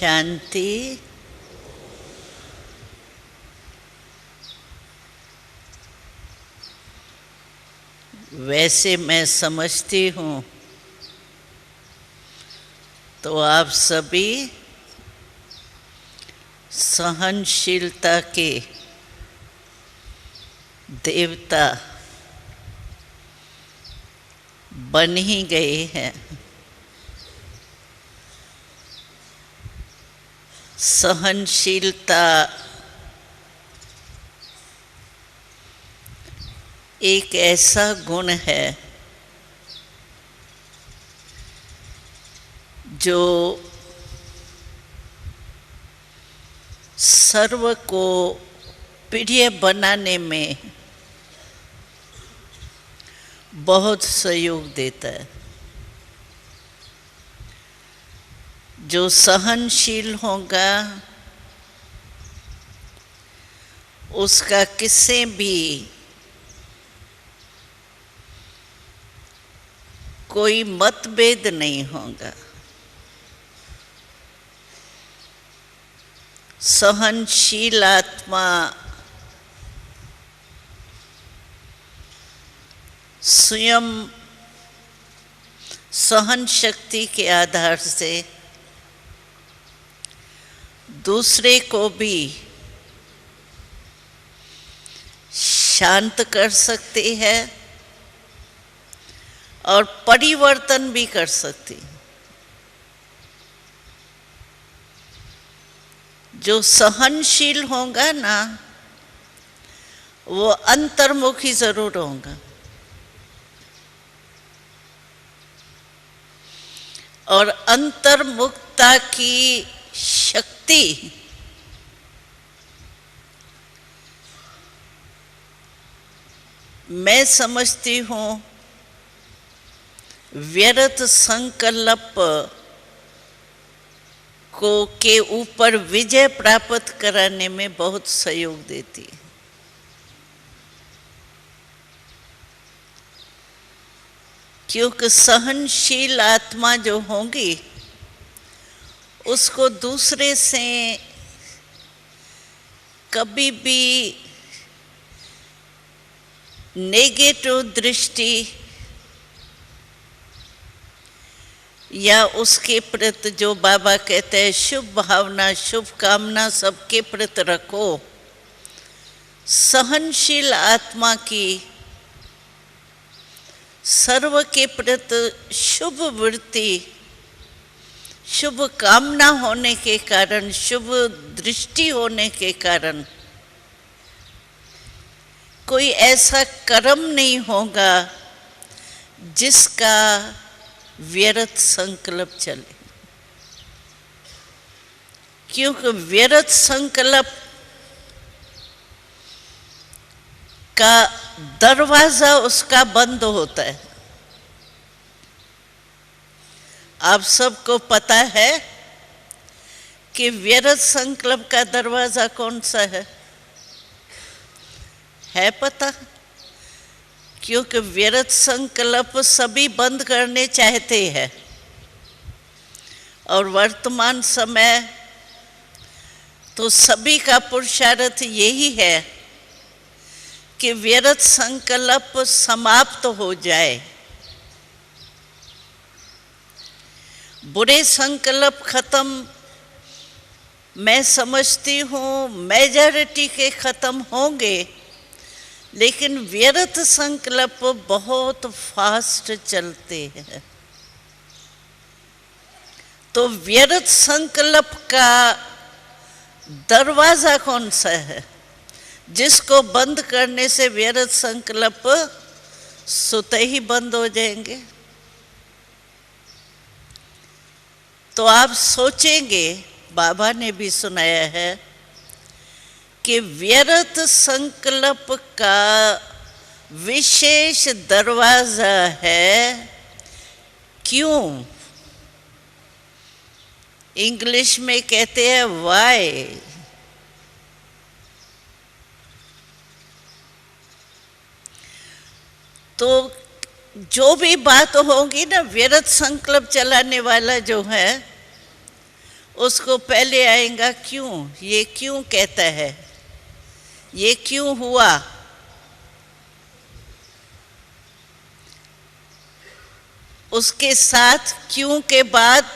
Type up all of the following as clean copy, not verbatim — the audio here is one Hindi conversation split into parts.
शांति। वैसे मैं समझती हूँ तो आप सभी सहनशीलता के देवता बन ही गए हैं। सहनशीलता एक ऐसा गुण है जो सर्व को प्रिय बनाने में बहुत सहयोग देता है। जो सहनशील होगा उसका किसी भी कोई मतभेद नहीं होगा। सहनशील आत्मा स्वयं सहन शक्ति के आधार से दूसरे को भी शांत कर सकती है और परिवर्तन भी कर सकती है। जो सहनशील होगा ना वो अंतर्मुखी जरूर होगा और अंतर्मुखता की शक्ति मैं समझती हूँ व्यर्थ संकल्प को के ऊपर विजय प्राप्त कराने में बहुत सहयोग देती है। क्योंकि सहनशील आत्मा जो होगी उसको दूसरे से कभी भी नेगेटिव दृष्टि या उसके प्रति जो बाबा कहते हैं शुभ भावना शुभ कामना सबके प्रति रखो। सहनशील आत्मा की सर्व के प्रति शुभ वृत्ति शुभ कामना होने के कारण शुभ दृष्टि होने के कारण कोई ऐसा कर्म नहीं होगा जिसका व्यर्थ संकल्प चले। क्योंकि व्यर्थ संकल्प का दरवाजा उसका बंद होता है। आप सबको पता है कि व्यर्थ संकल्प का दरवाजा कौन सा है पता? क्योंकि व्यर्थ संकल्प सभी बंद करने चाहते हैं और वर्तमान समय तो सभी का पुरुषार्थ यही है कि व्यर्थ संकल्प समाप्त हो जाए। बुरे संकल्प खत्म मैं समझती हूँ मेजॉरिटी के खत्म होंगे, लेकिन व्यर्थ संकल्प बहुत फास्ट चलते हैं। तो व्यर्थ संकल्प का दरवाजा कौन सा है जिसको बंद करने से व्यर्थ संकल्प स्वतः ही बंद हो जाएंगे? तो आप सोचेंगे, बाबा ने भी सुनाया है कि व्यर्थ संकल्प का विशेष दरवाजा है। क्यों? इंग्लिश में कहते हैं वाई। तो जो भी बात होगी ना व्यर्थ संकल्प चलाने वाला जो है उसको पहले आएगा क्यों, ये क्यों कहता है, ये क्यों हुआ। उसके साथ क्यों के बाद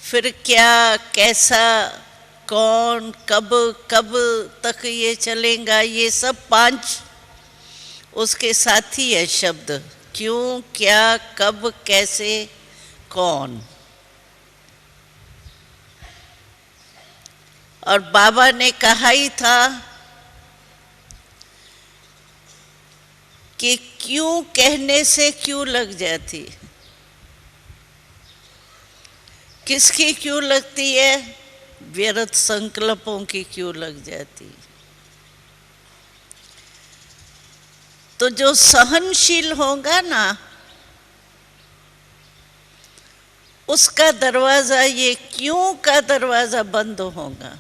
फिर क्या, कैसा, कौन, कब, कब तक ये चलेगा, ये सब 5 उसके साथ ही है शब्द। क्यों, क्या, कब, कैसे, कौन। और बाबा ने कहा ही था कि क्यों कहने से क्यों लग जाती, किसकी क्यों लगती है, व्यर्थ संकल्पों की क्यों लग जाती। तो जो सहनशील होगा ना, उसका दरवाजा, ये क्यों का दरवाजा बंद होगा।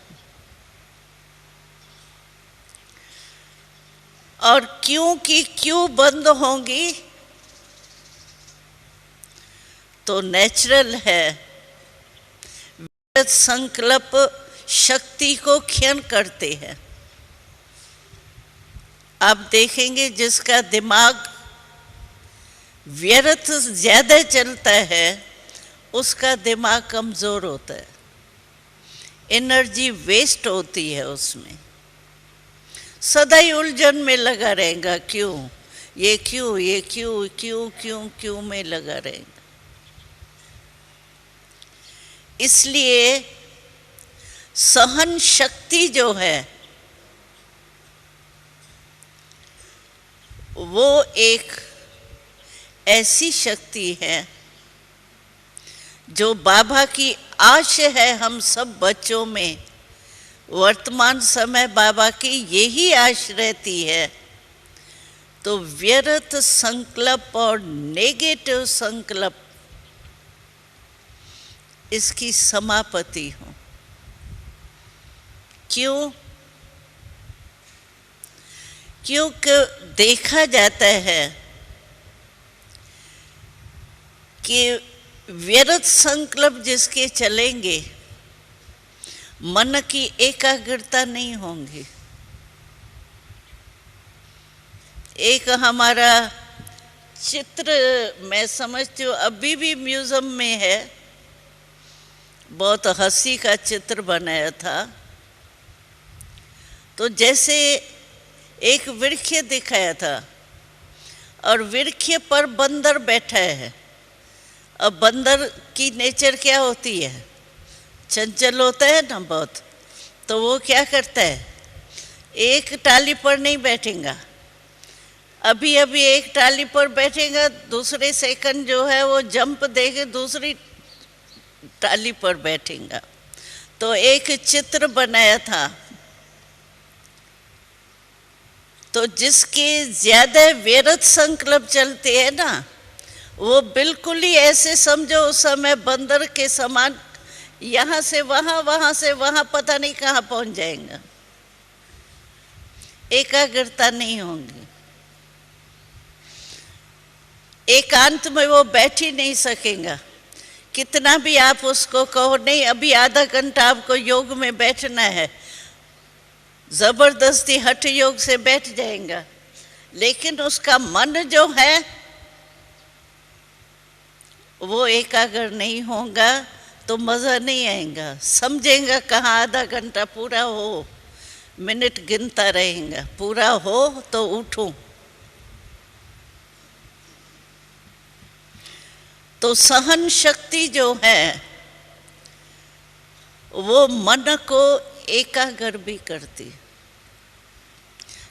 और क्यों की क्यों बंद होंगी, तो नेचुरल है, संकल्प शक्ति को क्षीण करते हैं। आप देखेंगे जिसका दिमाग व्यर्थ ज्यादा चलता है, उसका दिमाग कमजोर होता है, एनर्जी वेस्ट होती है उसमें, सदा ही उलझन में लगा रहेगा। क्यों, ये क्यों, ये क्यों, क्यों क्यों क्यों में लगा रहेगा। इसलिए सहन शक्ति जो है वो एक ऐसी शक्ति है जो बाबा की आश है हम सब बच्चों में। वर्तमान समय बाबा की यही आश रहती है, तो व्यर्थ संकल्प और नेगेटिव संकल्प इसकी समाप्ति हो। क्यों, क्योंकि देखा जाता है कि व्यर्थ संकल्प जिसके चलेंगे, मन की एकाग्रता नहीं होंगी। एक हमारा चित्र मैं समझती हूँ अभी भी म्यूजियम में है, बहुत हंसी का चित्र बनाया था। तो जैसे एक वृक्ष दिखाया था और वृक्ष पर बंदर बैठा है। अब बंदर की नेचर क्या होती है, चंचल होता है ना बहुत, तो वो क्या करता है, एक टाली पर नहीं बैठेगा, अभी अभी एक टाली पर बैठेगा, दूसरे सेकंड जो है वो जंप देके दूसरी टाली पर बैठेगा। तो एक चित्र बनाया था, तो जिसके ज्यादा व्यर्थ संकल्प चलते हैं ना, वो बिल्कुल ही ऐसे समझो उस समय बंदर के समान, यहाँ से वहाँ, वहाँ से वहाँ, पता नहीं कहाँ पहुँच जाएगा, एकाग्रता नहीं होगी, एकांत में वो बैठ ही नहीं सकेगा। कितना भी आप उसको कहो नहीं अभी आधा घंटा आपको योग में बैठना है, जबरदस्ती हठ योग से बैठ जाएगा, लेकिन उसका मन जो है वो एकाग्र नहीं होगा, तो मज़ा नहीं आएगा। समझेगा कहाँ आधा घंटा पूरा हो, मिनट गिनता रहेगा, पूरा हो तो उठूं। तो सहन शक्ति जो है वो मन को एकाग्र भी करती।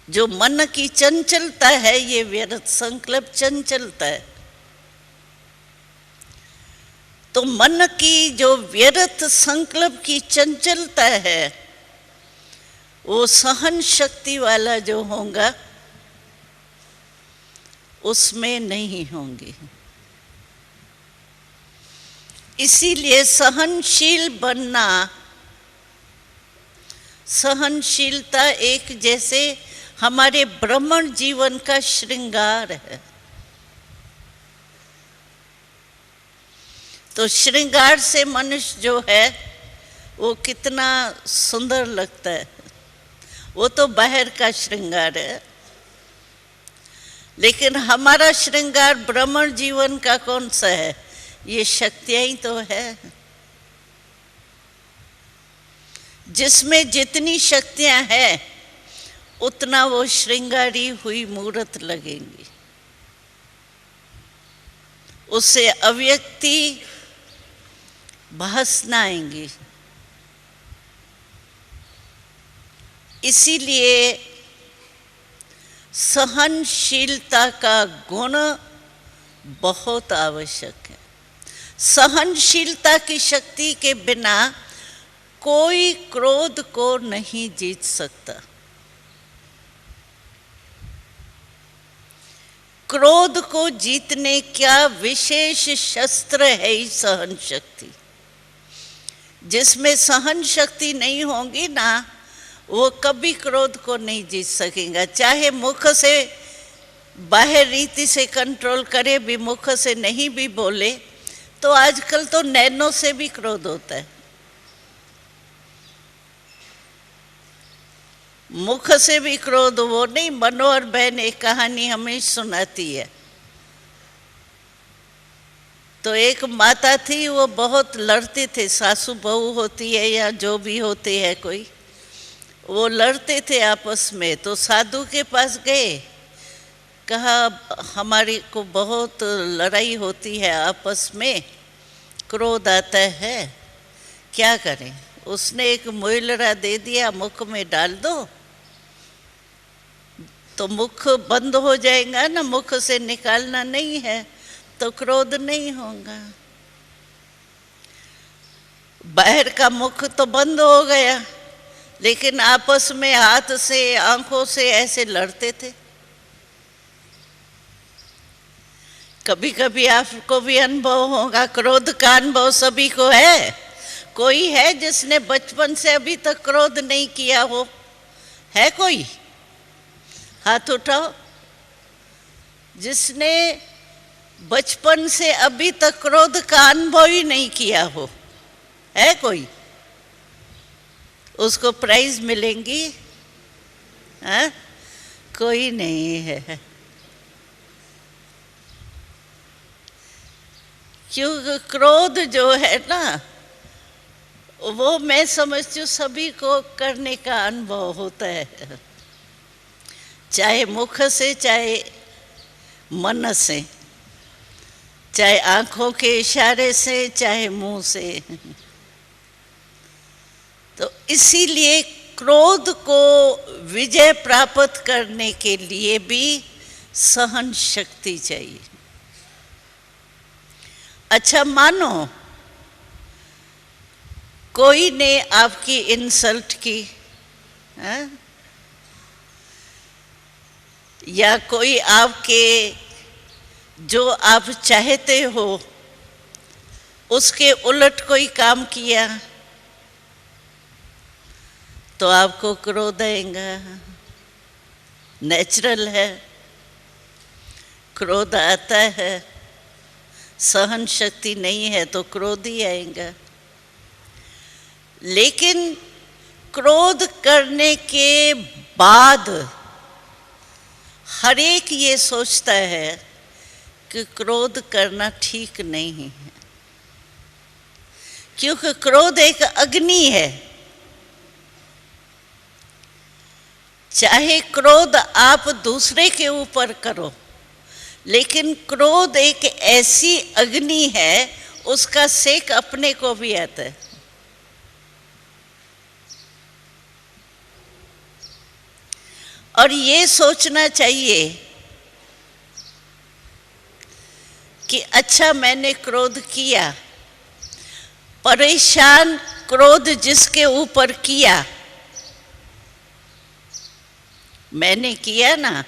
जो मन की चंचलता है, ये व्यर्थ संकल्प चंचलता है, तो मन की जो व्यर्थ संकल्प की चंचलता है वो सहन शक्ति वाला जो होगा उसमें नहीं होंगी। इसीलिए सहनशील बनना, सहनशीलता एक जैसे हमारे ब्राह्मण जीवन का श्रृंगार है। तो श्रृंगार से मनुष्य जो है वो कितना सुंदर लगता है। वो तो बाहर का श्रृंगार है, लेकिन हमारा श्रृंगार ब्राह्मण जीवन का कौन सा है? ये शक्तियां ही तो है। जिसमें जितनी शक्तियां हैं उतना वो श्रृंगारी हुई मूर्त लगेंगी, उससे अव्यक्ति भासना आएंगी। इसीलिए सहनशीलता का गुण बहुत आवश्यक है। सहनशीलता की शक्ति के बिना कोई क्रोध को नहीं जीत सकता। क्रोध को जीतने का विशेष शस्त्र है ही सहन शक्ति। जिसमें सहन शक्ति नहीं होगी ना, वो कभी क्रोध को नहीं जीत सकेगा। चाहे मुख से बाहर रीति से कंट्रोल करे भी, मुख से नहीं भी बोले, तो आजकल तो नैनों से भी क्रोध होता है। मुख से भी क्रोध, वो नहीं। मनोहर बहन एक कहानी हमें सुनाती है। तो एक माता थी, वो बहुत लड़ते थे, सासू बहू होती है या जो भी होते हैं कोई, वो लड़ते थे आपस में। तो साधु के पास गए, कहा हमारी को बहुत लड़ाई होती है आपस में, क्रोध आता है, क्या करें? उसने एक मोइलरा दे दिया, मुख में डाल दो तो मुख बंद हो जाएगा ना, मुख से निकालना नहीं है तो क्रोध नहीं होगा। बाहर का मुख तो बंद हो गया, लेकिन आपस में हाथ से आंखों से ऐसे लड़ते थे। कभी कभी आपको भी अनुभव होगा, क्रोध का अनुभव सभी को है। कोई है जिसने बचपन से अभी तक क्रोध नहीं किया हो? है कोई? हाथ उठाओ। जिसने बचपन से अभी तक क्रोध का अनुभव ही नहीं किया हो, है कोई? उसको प्राइज मिलेंगी? हाँ? कोई नहीं है। क्योंकि क्रोध जो है ना, वो मैं समझती हूँ सभी को करने का अनुभव होता है, चाहे मुख से, चाहे मन से, चाहे आंखों के इशारे से, चाहे मुंह से। तो इसीलिए क्रोध को विजय प्राप्त करने के लिए भी सहन शक्ति चाहिए। अच्छा, मानो कोई ने आपकी इंसल्ट की, है? या कोई आपके जो आप चाहते हो उसके उलट कोई काम किया, तो आपको क्रोध आएगा। नेचुरल है, क्रोध आता है। सहन शक्ति नहीं है तो क्रोध ही आएगा। लेकिन क्रोध करने के बाद हर एक ये सोचता है कि क्रोध करना ठीक नहीं है, क्योंकि क्रोध एक अग्नि है। चाहे क्रोध आप दूसरे के ऊपर करो, लेकिन क्रोध एक ऐसी अग्नि है, उसका सेक अपने को भी आता है। और ये सोचना चाहिए कि अच्छा मैंने क्रोध किया, परेशान क्रोध जिसके ऊपर किया, मैंने किया ना,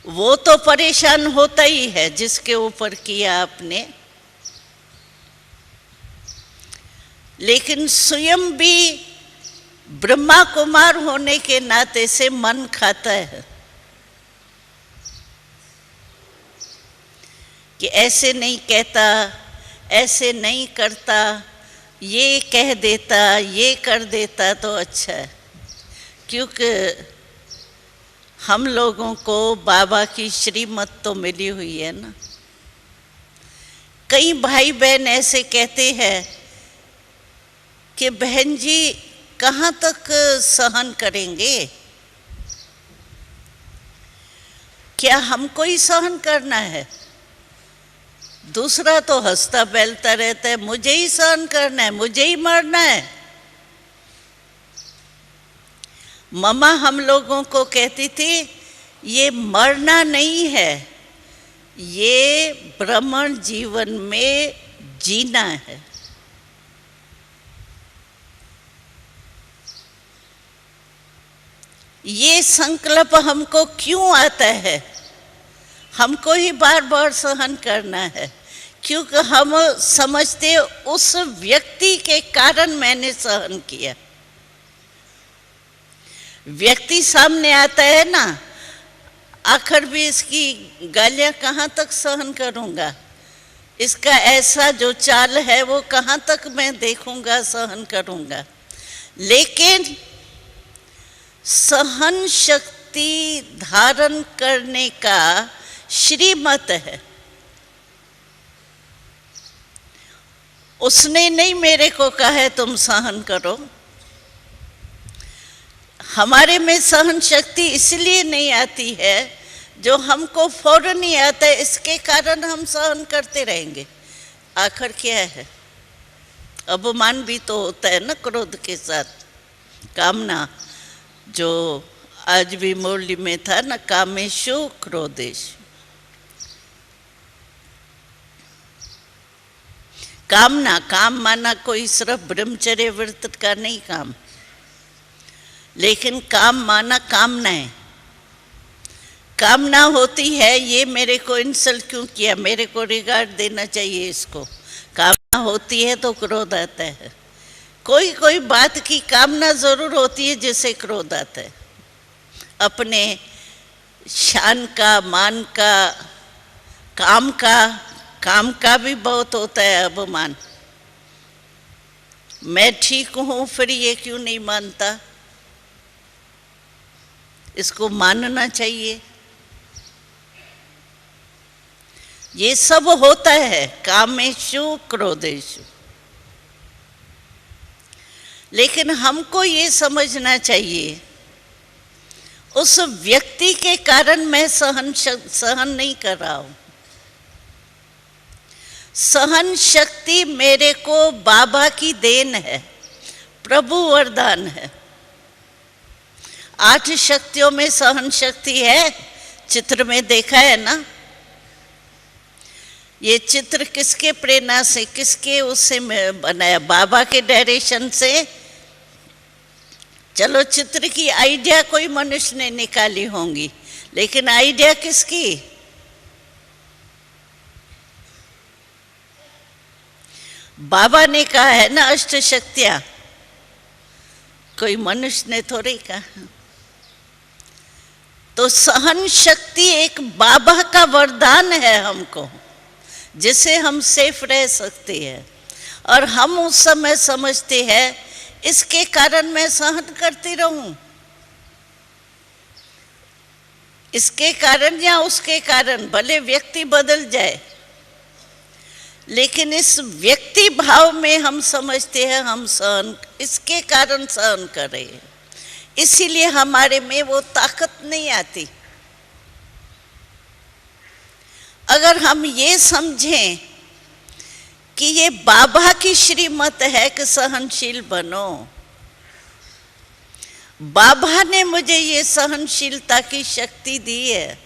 वो तो परेशान होता ही है जिसके ऊपर किया आपने। लेकिन स्वयं भी ब्रह्मा कुमार होने के नाते से मन खाता है कि ऐसे नहीं कहता, ऐसे नहीं करता, ये कह देता, ये कर देता तो अच्छा है। क्योंकि हम लोगों को बाबा की श्रीमत तो मिली हुई है ना। कई भाई बहन ऐसे कहते हैं कि बहन जी कहाँ तक सहन करेंगे, क्या हमको ही सहन करना है? दूसरा तो हंसता बेलता रहता है, मुझे ही सहन करना है, मुझे ही मरना है। मम्मा हम लोगों को कहती थी ये मरना नहीं है, ये ब्रह्मण जीवन में जीना है। ये संकल्प हमको क्यों आता है? हमको ही बार बार सहन करना है, क्योंकि हम समझते उस व्यक्ति के कारण मैंने सहन किया। व्यक्ति सामने आता है ना, आखिर भी इसकी गालियां कहाँ तक सहन करूँगा, इसका ऐसा जो चाल है वो कहाँ तक मैं देखूँगा, सहन करूँगा। लेकिन सहन शक्ति धारण करने का श्रीमत है। उसने नहीं मेरे को कहा है तुम सहन करो। हमारे में सहन शक्ति इसलिए नहीं आती है, जो हमको फौरन ही आता है, इसके कारण हम सहन करते रहेंगे। आखिर क्या है? अपमान भी तो होता है ना क्रोध के साथ। कामना, जो आज भी मुरली में था ना, कामेशु क्रोधेशु। कामना, काम माना कोई सिर्फ ब्रह्मचर्य व्रत का नहीं काम, लेकिन काम माना कामनाएं। कामना होती है ये मेरे को इंसल्ट क्यों किया, मेरे को रिगार्ड देना चाहिए इसको। कामना होती है तो क्रोध आता है। कोई कोई बात की कामना जरूर होती है जिससे क्रोध आता है। अपने शान का, मान का, काम का भी बहुत होता है अपमान। मैं ठीक हूं फिर ये क्यों नहीं मानता, इसको मानना चाहिए। ये सब होता है कामेशु क्रोधेशु। लेकिन हमको ये समझना चाहिए उस व्यक्ति के कारण मैं सहन नहीं कर रहा हूं। सहन शक्ति मेरे को बाबा की देन है, प्रभु वरदान है। 8 शक्तियों में सहन शक्ति है। चित्र में देखा है ना, ये चित्र किसके प्रेरणा से, किसके उससे बनाया? बाबा के डायरेक्शन से। चलो चित्र की आइडिया कोई मनुष्य ने निकाली होंगी, लेकिन आइडिया किसकी? बाबा ने कहा है ना, अष्ट शक्तियां, कोई मनुष्य ने थोड़ी कहा। तो सहन शक्ति एक बाबा का वरदान है हमको, जिससे हम सेफ रह सकते हैं। और हम उस समय समझते हैं इसके कारण मैं सहन करती रहूं, इसके कारण या उसके कारण, भले व्यक्ति बदल जाए, लेकिन इस व्यक्ति भाव में हम समझते हैं हम सहन, इसके कारण सहन कर रहे हैं। इसीलिए हमारे में वो ताकत नहीं आती। अगर हम ये समझें कि ये बाबा की श्रीमत है कि सहनशील बनो, बाबा ने मुझे ये सहनशीलता की शक्ति दी है।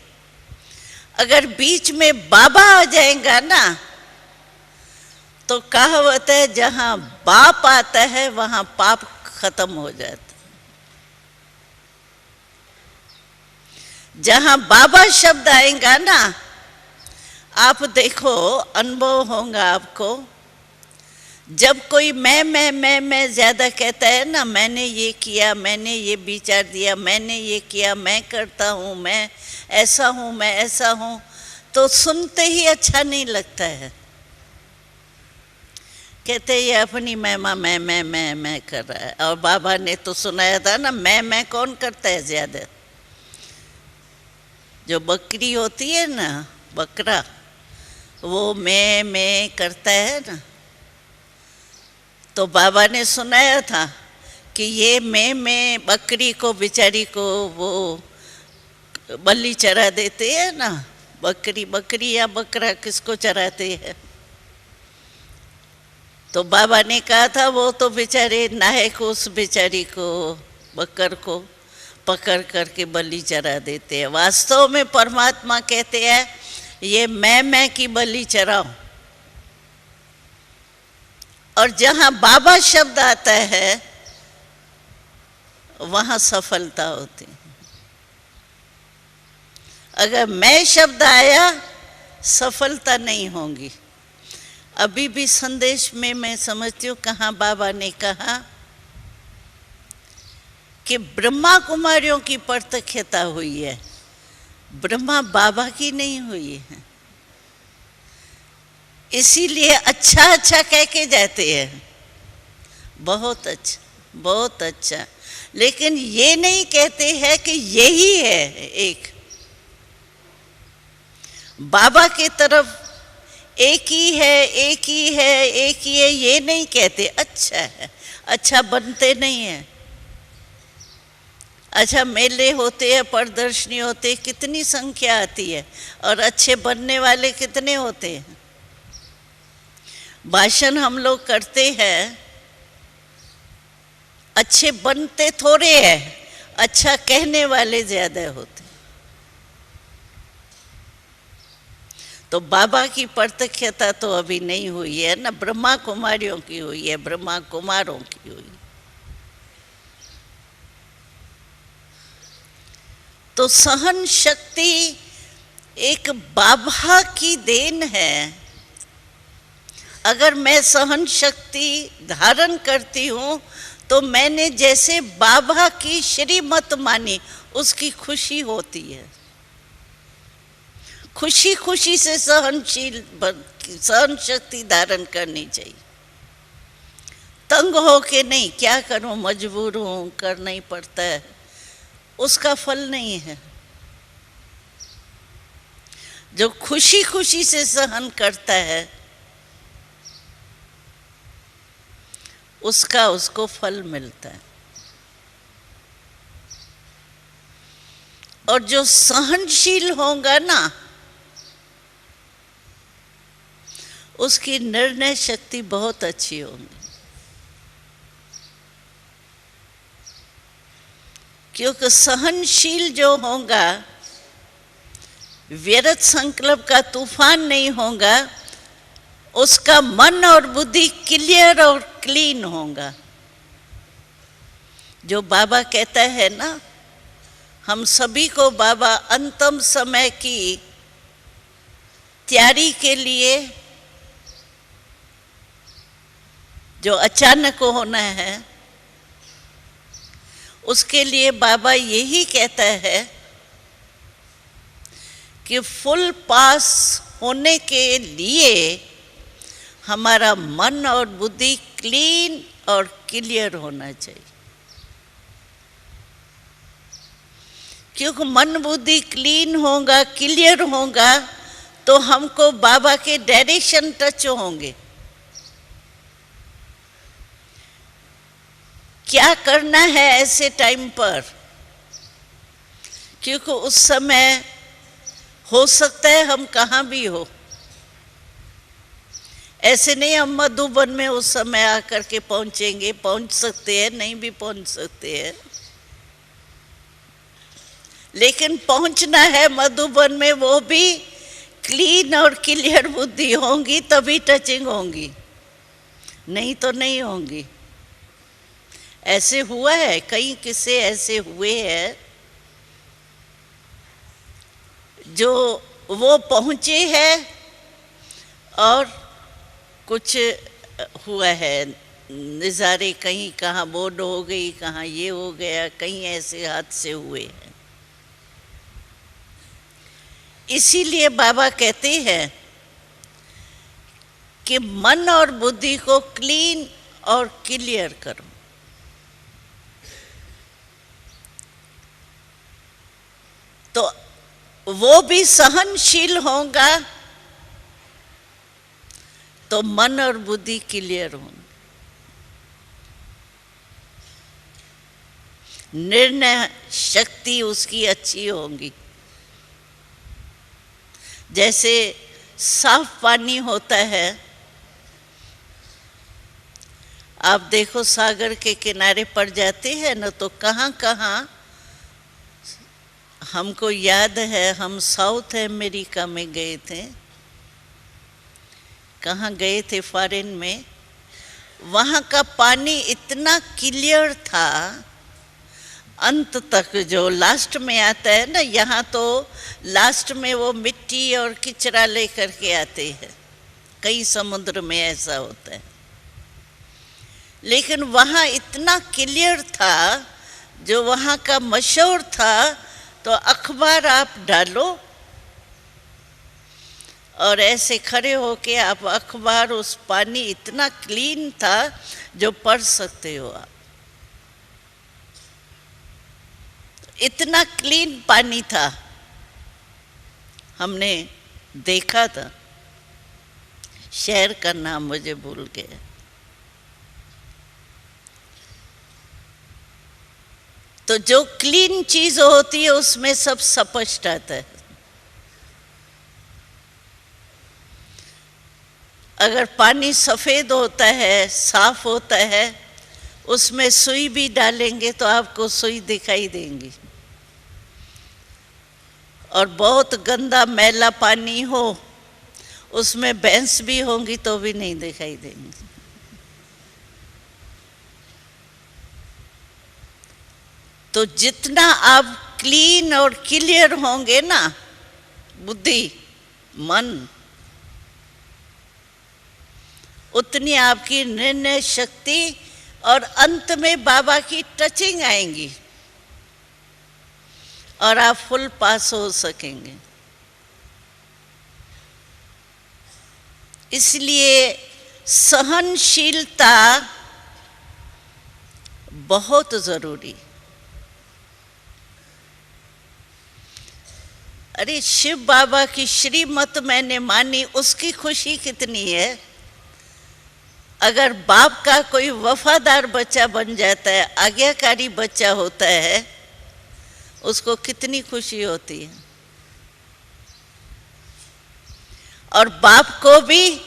अगर बीच में बाबा आ जाएगा ना, तो कहावत है जहां बाप आता है वहां पाप खत्म हो जाता। जहां बाबा शब्द आएगा ना, आप देखो, अनुभव होगा आपको। जब कोई मैं ज्यादा कहता है ना, मैंने ये किया, मैंने ये विचार दिया, मैंने ये किया, मैं करता हूँ, मैं ऐसा हूँ, मैं ऐसा हूँ, तो सुनते ही अच्छा नहीं लगता है। कहते ये अपनी महिमा मैं कर रहा है। और बाबा ने तो सुनाया था ना, मैं कौन करता है ज्यादा? जो बकरी होती है ना, बकरा, वो मैं करता है ना। तो बाबा ने सुनाया था कि ये मैं बकरी को, बेचारी को वो बलि चरा देते हैं ना। बकरी या बकरा किसको चराते हैं? तो बाबा ने कहा था वो तो बेचारे नायक उस बेचारी को, बकर को पकड़ करके बलि चरा देते हैं। वास्तव में परमात्मा कहते हैं ये मैं की बलि चराओ। और जहां बाबा शब्द आता है वहां सफलता होती है। अगर मैं शब्द आया, सफलता नहीं होगी। अभी भी संदेश में मैं समझती हूँ कहाँ बाबा ने कहा कि ब्रह्मा कुमारियों की प्रत्यक्षता हुई है, ब्रह्मा बाबा की नहीं हुई है। इसीलिए अच्छा कह के जाते हैं, बहुत अच्छा बहुत अच्छा, लेकिन ये नहीं कहते हैं कि यही है एक। बाबा की तरफ एक ही है, एक ही है, एक ही है, ये नहीं कहते। अच्छा है, अच्छा बनते नहीं है। अच्छा मेले होते हैं, प्रदर्शनी होते हैं, कितनी संख्या आती है, और अच्छे बनने वाले कितने होते हैं। भाषण हम लोग करते हैं, अच्छे बनते थोड़े हैं, अच्छा कहने वाले ज्यादा होते। तो बाबा की प्रत्यक्षता तो अभी नहीं हुई है ना, ब्रह्मा कुमारियों की हुई है, ब्रह्मा कुमारों की हुई। तो सहन शक्ति एक बाबा की देन है। अगर मैं सहन शक्ति धारण करती हूँ तो मैंने जैसे बाबा की श्रीमत मानी, उसकी खुशी होती है। खुशी खुशी से सहन शक्ति धारण करनी चाहिए। तंग हो के नहीं, क्या करूं, मजबूर हूं, करना ही पड़ता है, उसका फल नहीं है। जो खुशी खुशी से सहन करता है उसका उसको फल मिलता है। और जो सहनशील होगा ना, उसकी निर्णय शक्ति बहुत अच्छी होगी। क्योंकि सहनशील जो होगा, व्यर्थ संकल्प का तूफान नहीं होगा, उसका मन और बुद्धि क्लियर और क्लीन होगा। जो बाबा कहता है ना, हम सभी को बाबा अंतिम समय की तैयारी के लिए, जो अचानक होना है, उसके लिए बाबा यही कहता है कि फुल पास होने के लिए हमारा मन और बुद्धि क्लीन और क्लियर होना चाहिए। क्योंकि मन बुद्धि क्लीन होगा, क्लियर होगा, तो हमको बाबा के डायरेक्शन टच होंगे। क्या करना है ऐसे टाइम पर, क्योंकि उस समय हो सकता है हम कहाँ भी हो। ऐसे नहीं हम मधुबन में उस समय आकर के पहुंचेंगे, पहुंच सकते हैं, नहीं भी पहुंच सकते हैं, लेकिन पहुंचना है मधुबन में, वो भी क्लीन और क्लियर बुद्धि होंगी तभी टचिंग होंगी, नहीं तो नहीं होंगी। ऐसे हुआ है, कई किस्से ऐसे हुए हैं जो वो पहुंचे हैं और कुछ हुआ है नज़ारे, कहीं कहाँ बोर्ड हो गई, कहाँ ये हो गया, कहीं ऐसे हादसे हुए हैं। इसीलिए बाबा कहते हैं कि मन और बुद्धि को क्लीन और क्लियर करो। तो वो भी सहनशील होगा तो मन और बुद्धि क्लियर होंगे, निर्णय शक्ति उसकी अच्छी होगी। जैसे साफ पानी होता है, आप देखो सागर के किनारे पर जाते हैं ना, तो कहाँ कहाँ, हमको याद है हम साउथ अमेरिका में गए थे, कहाँ गए थे, फॉरेन में, वहाँ का पानी इतना क्लियर था अंत तक, जो लास्ट में आता है ना, यहाँ तो लास्ट में वो मिट्टी और किचरा लेकर के आते हैं, कई समुद्र में ऐसा होता है, लेकिन वहाँ इतना क्लियर था, जो वहाँ का मशहूर था। तो अखबार आप डालो और ऐसे खड़े होके आप अखबार, उस पानी इतना क्लीन था जो पढ़ सकते हो आप, इतना क्लीन पानी था, हमने देखा था, शहर का नाम मुझे भूल गया। तो जो क्लीन चीज होती है उसमें सब स्पष्ट आता है। अगर पानी सफेद होता है, साफ होता है, उसमें सुई भी डालेंगे तो आपको सुई दिखाई देंगी, और बहुत गंदा मैला पानी हो, उसमें भैंस भी होंगी तो भी नहीं दिखाई देंगी। तो जितना आप क्लीन और क्लियर होंगे ना, बुद्धि मन, उतनी आपकी निर्णय शक्ति और अंत में बाबा की टचिंग आएंगी और आप फुल पास हो सकेंगे। इसलिए सहनशीलता बहुत जरूरी। अरे शिव बाबा की श्रीमत मैंने मानी, उसकी खुशी कितनी है। अगर बाप का कोई वफादार बच्चा बन जाता है, आज्ञाकारी बच्चा होता है, उसको कितनी खुशी होती है। और बाप को भी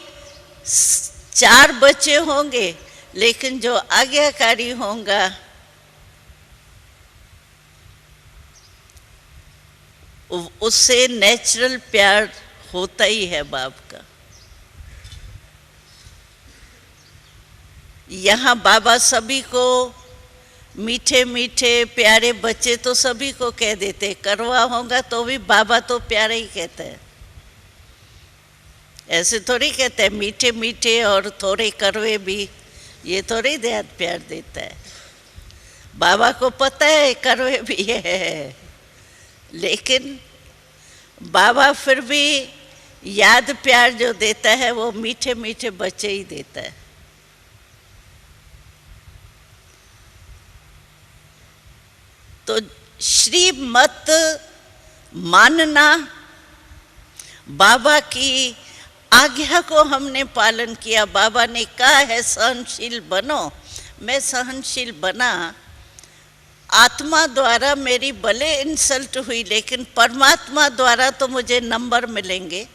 4 बच्चे होंगे, लेकिन जो आज्ञाकारी होगा उससे नेचुरल प्यार होता ही है बाप का। यहाँ बाबा सभी को मीठे मीठे प्यारे बच्चे तो सभी को कह देते, करवा होगा तो भी बाबा तो प्यारे ही कहते हैं, ऐसे थोड़ी कहते हैं मीठे मीठे और थोड़े करवे भी, ये थोड़ी ध्यान प्यार देता है। बाबा को पता है करवे भी है, लेकिन बाबा फिर भी याद प्यार जो देता है वो मीठे मीठे बच्चे ही देता है। तो श्रीमत मानना, बाबा की आज्ञा को हमने पालन किया। बाबा ने कहा है सहनशील बनो, मैं सहनशील बना। आत्मा द्वारा मेरी भले इंसल्ट हुई, लेकिन परमात्मा द्वारा तो मुझे नंबर मिलेंगे।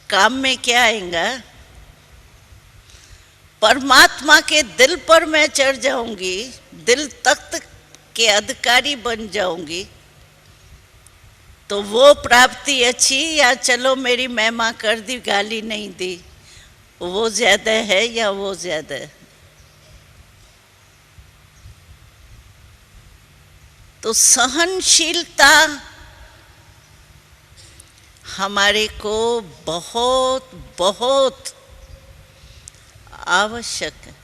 काम में क्या आएगा? परमात्मा के दिल पर मैं चढ़ जाऊंगी, दिल तख्त के अधिकारी बन जाऊंगी, तो वो प्राप्ति अच्छी, या चलो मेरी महिमा कर दी, गाली नहीं दी, वो ज्यादा है या वो ज्यादा है? तो सहनशीलता हमारे को बहुत बहुत आवश्यक है।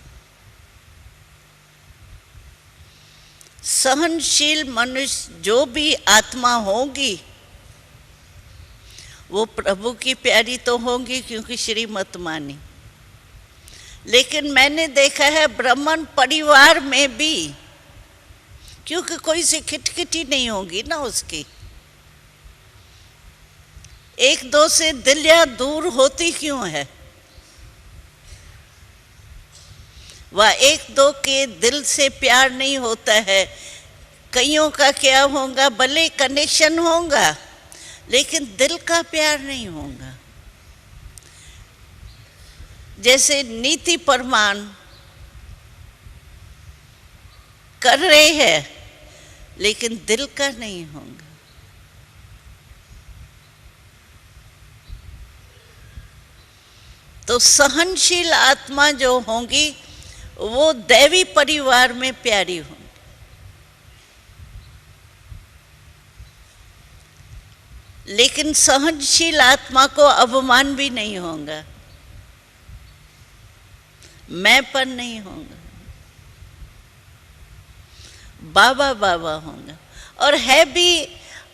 सहनशील मनुष्य जो भी आत्मा होगी, वो प्रभु की प्यारी तो होंगी क्योंकि श्रीमत मानी, लेकिन मैंने देखा है ब्राह्मण परिवार में भी, क्योंकि कोई सी खिटखिटी नहीं होगी ना उसकी, एक दो से दिलियां दूर होती क्यों है? वह एक दो के दिल से प्यार नहीं होता है। कईयों का क्या होगा, भले कनेक्शन होगा लेकिन दिल का प्यार नहीं होगा। जैसे नीति प्रमाण कर रहे हैं लेकिन दिल का नहीं होगा। तो सहनशील आत्मा जो होंगी वो दैवी परिवार में प्यारी होंगी। लेकिन सहनशील आत्मा को अवमान भी नहीं होगा, मैंपन नहीं होगा, बाबा बाबा होगा। और है भी,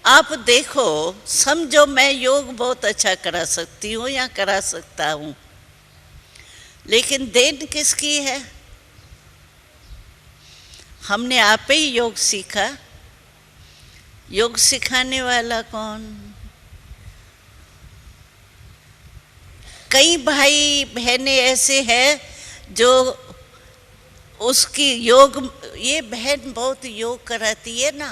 आप देखो, समझो मैं योग बहुत अच्छा करा सकती हूँ या करा सकता हूँ, लेकिन देन किसकी है? हमने आप ही योग सीखा, योग सिखाने वाला कौन? कई भाई बहनें ऐसे हैं जो उसकी योग, ये बहन बहुत योग कराती है ना,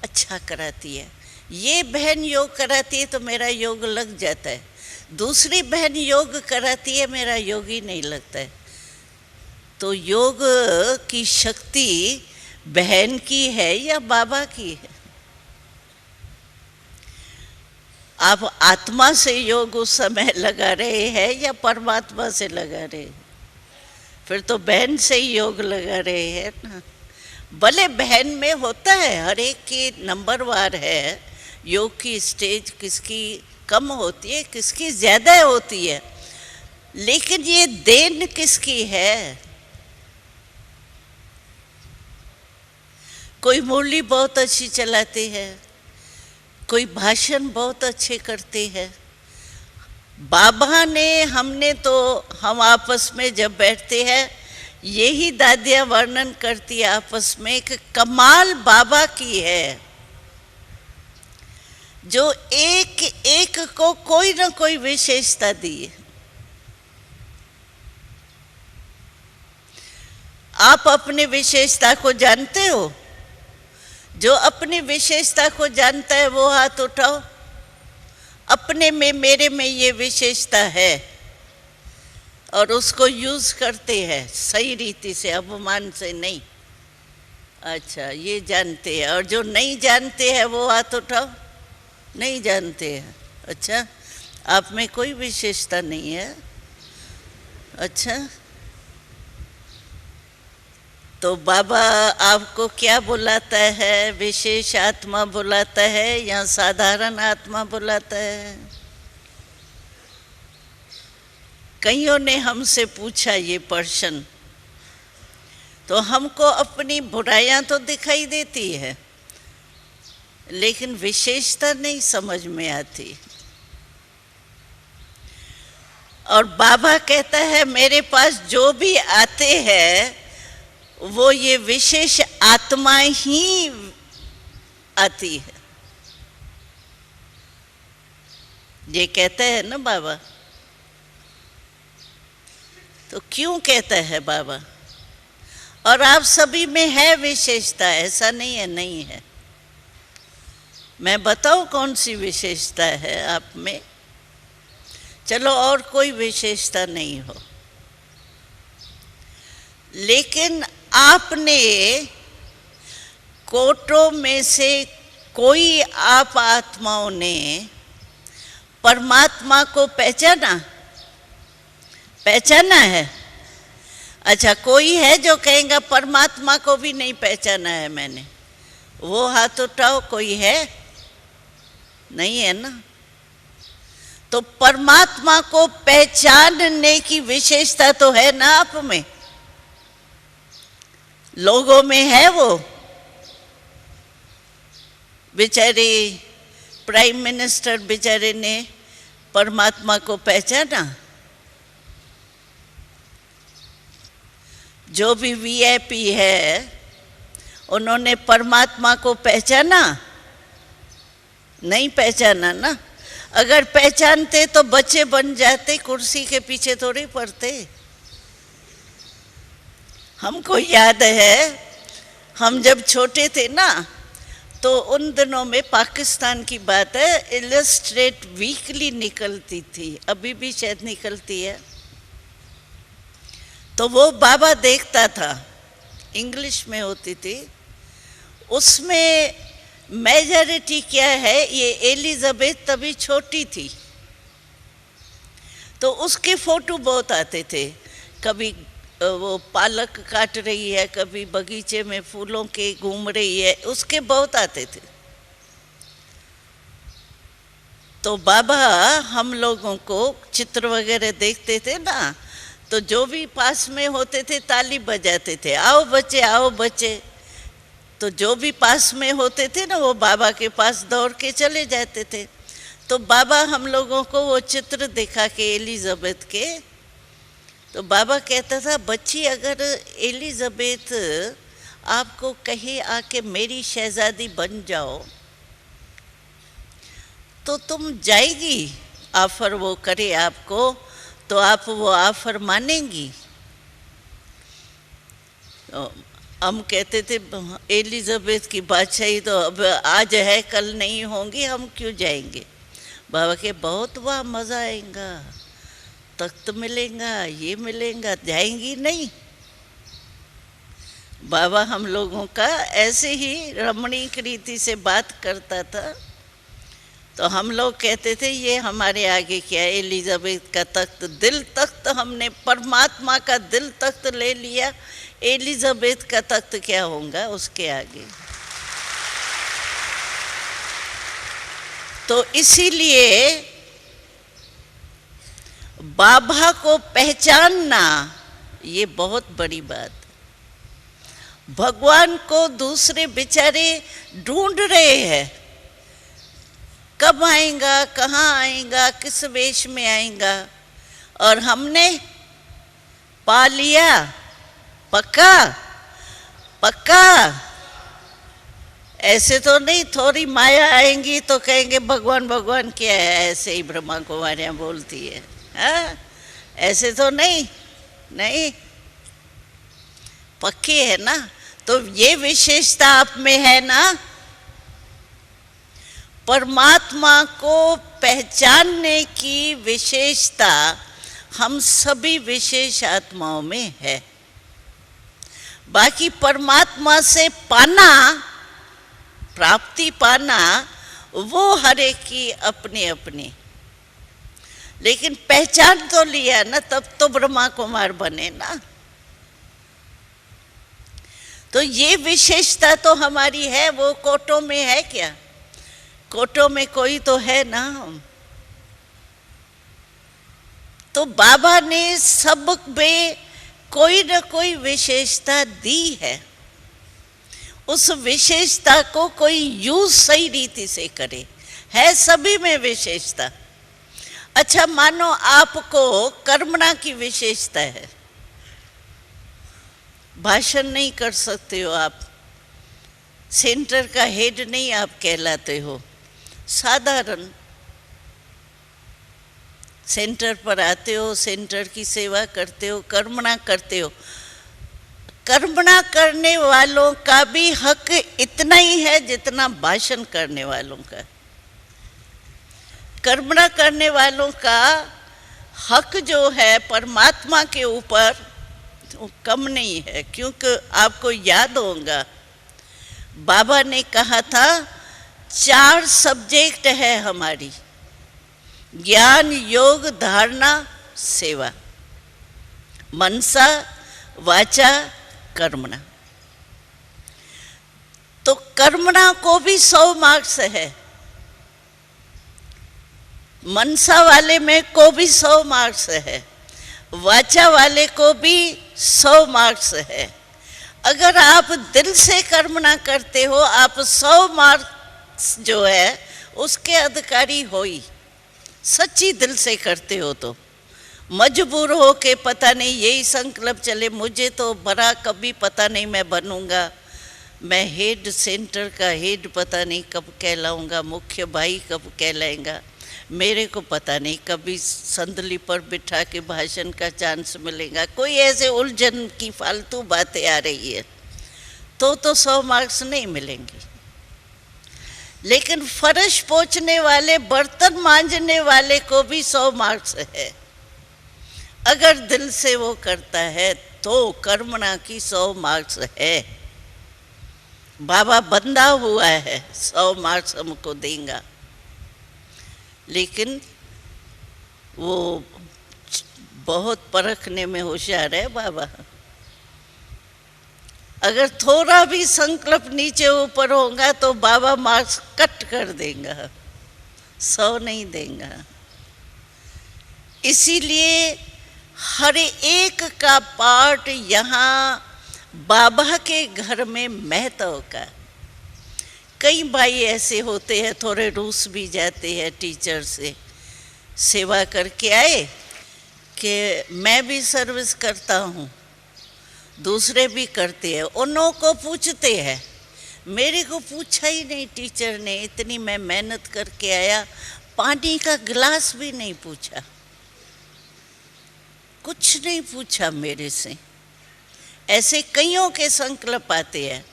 अच्छा कराती है, ये बहन योग कराती है तो मेरा योग लग जाता है, दूसरी बहन योग कराती है मेरा योग ही नहीं लगता है। तो योग की शक्ति बहन की है या बाबा की है? आप आत्मा से योग उस समय लगा रहे हैं या परमात्मा से लगा रहे हैं? फिर तो बहन से ही योग लगा रहे हैं ना। भले बहन में होता है, हर एक की नंबरवार है, योग की स्टेज किसकी कम होती है, किसकी ज़्यादा होती है, लेकिन ये देन किसकी है? कोई मुरली बहुत अच्छी चलाते हैं, कोई भाषण बहुत अच्छे करते हैं। बाबा ने, हमने तो, हम आपस में जब बैठते हैं यही दादियाँ वर्णन करती है आपस में कि कमाल बाबा की है, जो एक एक को कोई ना कोई विशेषता दी है। आप अपनी विशेषता को जानते हो? जो अपनी विशेषता को जानता है वो हाथ उठाओ। अपने में, मेरे में ये विशेषता है और उसको यूज करते हैं सही रीति से, अवमान से नहीं। अच्छा, ये जानते हैं। और जो नहीं जानते हैं वो हाथ उठाओ। नहीं जानते हैं। अच्छा, आप में कोई विशेषता नहीं है। अच्छा, तो बाबा आपको क्या बुलाता है? विशेष आत्मा बुलाता है या साधारण आत्मा बुलाता है? कईयों ने हमसे पूछा ये प्रश्न, तो हमको अपनी बुराइयां तो दिखाई देती है लेकिन विशेषता नहीं समझ में आती। और बाबा कहता है मेरे पास जो भी आते हैं वो ये विशेष आत्मा ही आती है। ये कहते हैं ना बाबा। तो क्यों कहता है बाबा? और आप सभी में है विशेषता, ऐसा नहीं है नहीं है। मैं बताऊं कौन सी विशेषता है आप में? चलो और कोई विशेषता नहीं हो, लेकिन आपने कोटों में से कोई आप आत्माओं ने परमात्मा को पहचाना? पहचाना है? अच्छा, कोई है जो कहेगा परमात्मा को भी नहीं पहचाना है मैंने? वो हाथ उठाओ। कोई है? नहीं है ना। तो परमात्मा को पहचानने की विशेषता तो है ना आप में, लोगों में है। वो बेचारे प्राइम मिनिस्टर बेचारे ने परमात्मा को पहचाना? जो भी वीआईपी है उन्होंने परमात्मा को पहचाना? नहीं पहचाना ना। अगर पहचानते तो बच्चे बन जाते, कुर्सी के पीछे थोड़ी पड़ते। हमको याद है, हम जब छोटे थे ना, तो उन दिनों में पाकिस्तान की बात है, इलस्ट्रेट वीकली निकलती थी, अभी भी शायद निकलती है। तो वो बाबा देखता था, इंग्लिश में होती थी। उसमें मेजॉरिटी क्या है, ये एलिजाबेथ तभी छोटी थी, तो उसके फोटो बहुत आते थे। कभी वो पालक काट रही है, कभी बगीचे में फूलों के घूम रही है, उसके बहुत आते थे। तो बाबा हम लोगों को चित्र वगैरह देखते थे ना, तो जो भी पास में होते थे ताली बजाते थे, आओ बच्चे आओ बच्चे। तो जो भी पास में होते थे ना, वो बाबा के पास दौड़ के चले जाते थे। तो बाबा हम लोगों को वो चित्र दिखा के एलिजाबेथ के, तो बाबा कहता था, बच्ची अगर एलिजाबेथ आपको कहे आके मेरी शहजादी बन जाओ, तो तुम जाएगी? ऑफर वो करे आपको, तो आप वो ऑफर मानेंगी? हम कहते थे एलिजाबेथ की बादशाही तो अब आज है कल नहीं होंगी, हम क्यों जाएंगे? बाबा के बहुत वाह मज़ा आएगा, तख्त मिलेगा, ये मिलेगा, जाएंगी नहीं। बाबा हम लोगों का ऐसे ही रमणीक रीति से बात करता था। तो हम लोग कहते थे ये हमारे आगे क्या है, एलिजाबेथ का तख्त, दिल तख्त, हमने परमात्मा का दिल तख्त ले लिया, एलिजाबेथ का तख्त क्या होगा उसके आगे। तो इसीलिए बाबा को पहचानना ये बहुत बड़ी बात है। भगवान को दूसरे बेचारे ढूंढ रहे हैं, कब आएगा, कहाँ आएगा, किस वेश में आएगा, और हमने पा लिया। पक्का पक्का ऐसे तो नहीं, थोड़ी माया आएंगी तो कहेंगे भगवान भगवान क्या है, ऐसे ही ब्रह्मा कुमारियाँ बोलती है, हाँ? ऐसे तो नहीं, नहीं, पक्की है ना। तो ये विशेषता आप में है ना, परमात्मा को पहचानने की विशेषता हम सभी विशेष आत्माओं में है। बाकी परमात्मा से पाना, प्राप्ति पाना, वो हर एक की अपनी अपनी, लेकिन पहचान तो लिया ना, तब तो ब्रह्मा कुमार बने ना। तो ये विशेषता तो हमारी है, वो कोटों में है क्या? कोटों में कोई तो है ना। तो बाबा ने सब में कोई न कोई विशेषता दी है, उस विशेषता को कोई यूज सही रीति से करे, है सभी में विशेषता। अच्छा मानो आपको कर्मणा की विशेषता है, भाषण नहीं कर सकते हो आप, सेंटर का हेड नहीं आप कहलाते हो, साधारण सेंटर पर आते हो, सेंटर की सेवा करते हो, कर्मणा करते हो। कर्मणा करने वालों का भी हक इतना ही है जितना भाषण करने वालों का। कर्मणा करने वालों का हक जो है परमात्मा के ऊपर वो कम नहीं है, क्योंकि आपको याद होगा बाबा ने कहा था 4 सब्जेक्ट है हमारी, ज्ञान, योग, धारणा, सेवा, मनसा, वाचा, कर्मणा। तो कर्मणा को भी 100 मार्क्स है, मनसा वाले में को भी 100 मार्क्स है, वाचा वाले को भी 100 मार्क्स है। अगर आप दिल से कर्मणा करते हो, आप 100 मार्क्स जो है उसके अधिकारी हो ही, सच्ची दिल से करते हो तो। मजबूर हो के पता नहीं यही संकल्प चले मुझे तो बड़ा कभी पता नहीं मैं बनूंगा, मैं हेड सेंटर का हेड पता नहीं कब कहलाऊंगा, मुख्य भाई कब कहलाएगा, मेरे को पता नहीं कभी संदली पर बिठा के भाषण का चांस मिलेगा। कोई ऐसे उलझन की फालतू बातें आ रही है तो 100 मार्क्स नहीं मिलेंगे। लेकिन फर्श पोंछने वाले, बर्तन मांजने वाले को भी 100 मार्क्स है। अगर दिल से वो करता है तो कर्मणा की 100 मार्क्स है। बाबा बंधा हुआ है, 100 मार्क्स हमको देगा। लेकिन वो बहुत परखने में होशियार है बाबा। अगर थोड़ा भी संकल्प नीचे ऊपर होगा तो बाबा मार्क्स कट कर देगा, 100 नहीं देगा। इसीलिए हर एक का पार्ट यहाँ बाबा के घर में महत्व का। कई भाई ऐसे होते हैं थोड़े रूस भी जाते हैं टीचर से, सेवा करके आए कि मैं भी सर्विस करता हूँ, दूसरे भी करते हैं, उन्हों को पूछते हैं। मेरे को पूछा ही नहीं टीचर ने, इतनी मैं मेहनत करके आया, पानी का गिलास भी नहीं पूछा, कुछ नहीं पूछा मेरे से। ऐसे कईयों के संकल्प आते हैं।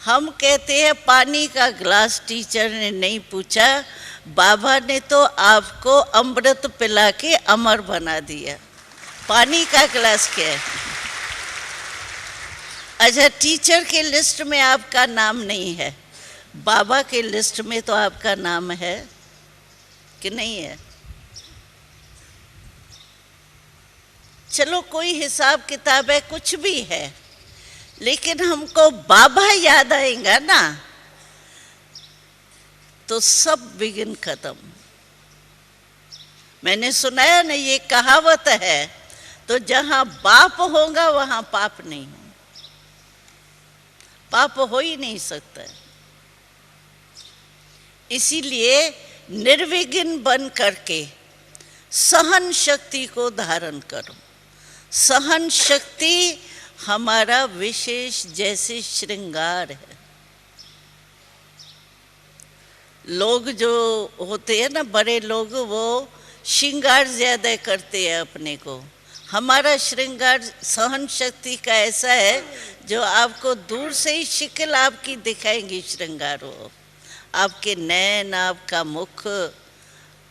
हम कहते हैं पानी का गिलास टीचर ने नहीं पूछा, बाबा ने तो आपको अमृत पिला के अमर बना दिया। पानी का गिलास क्या है? अच्छा, टीचर के लिस्ट में आपका नाम नहीं है, बाबा के लिस्ट में तो आपका नाम है कि नहीं है? चलो कोई हिसाब किताब है, कुछ भी है, लेकिन हमको बाबा याद आएगा ना तो सब विघ्न खत्म। मैंने सुनाया ना, ये कहावत है, तो जहां बाप होगा वहां पाप नहीं हो, पाप हो ही नहीं सकता। इसीलिए निर्विघ्न बन करके सहन शक्ति को धारण करो। सहन शक्ति हमारा विशेष जैसे श्रृंगार है। लोग जो होते हैं ना, बड़े लोग, वो श्रृंगार ज्यादा करते हैं अपने को। हमारा श्रृंगार सहन शक्ति का ऐसा है जो आपको दूर से ही शिकल आपकी दिखाएंगी। श्रृंगार हो, आपके नैन, आपका मुख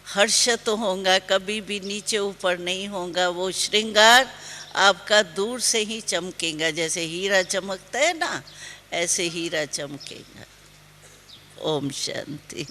हर्षित होगा, कभी भी नीचे ऊपर नहीं होगा। वो श्रृंगार आपका दूर से ही चमकेगा, जैसे हीरा चमकता है ना, ऐसे हीरा चमकेगा। ओम शांति।